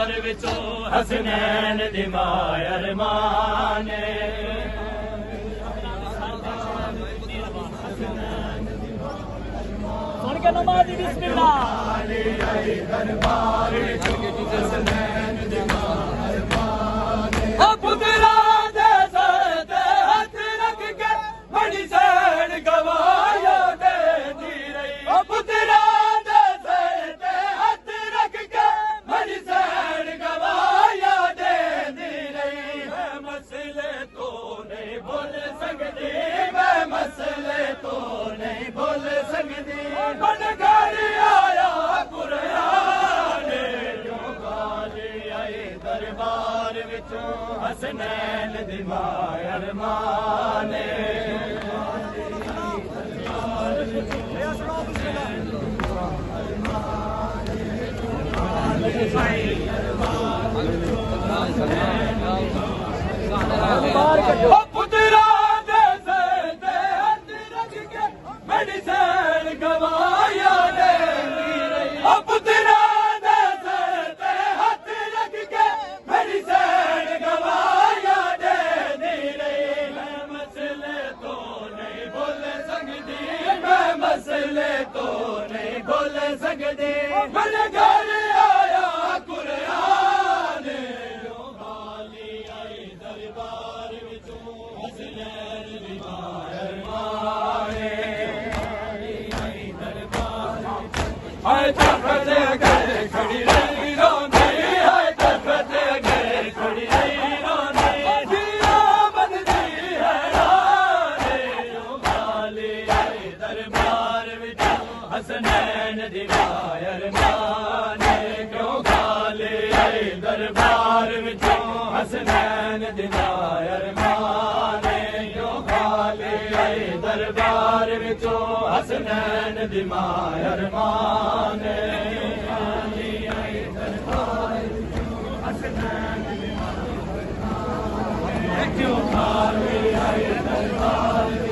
दरबार विचों हसनैन दी मां अरमान सुन के नमाज़ी बिस्मिल्लाह दरबार विचों हसनैन दी मां अरमान पुत्रा दे सर ते हथ रख के बड़ी सैन गवाया देती रही पुत्रा दे सर ते हथ रख के बड़ी सैन गवाया देती रही मैं मसले तो नहीं भूल सकती मैं मसले तो नहीं भूल सकती बन घर आया कुरान जो गाली आई दरबार विचों हसनैन दी मां अरमान पुत्रा दे सर ते हथ रख के बड़ी सैन गवाया देती रही पुत्रा दे सर ते हथ रख के बड़ी सैन गवाया देती रही मैं मसले तो नहीं भूल सकती मैं मसले तो नहीं भूल सकती बन घर आया कुरान जो गाली आई दरबार विचों हसनैन दी मां अरमान हाय तख्त अगर खड़ी रही रोंदी हाय तख्त अगर खड़ी रही रोंदी जिया बनदी है राने जो गाली आई दरबार विचों हसनैन दी मां अरमान क्यों गाली आई दरबार विचों हसनैन दी मां अरमान क्यों गाली आई दरबार विचों हसनैन दी मां अरमान गाली आई दरबार विचों हसनैन दी मां क्यों गाली आई दरबार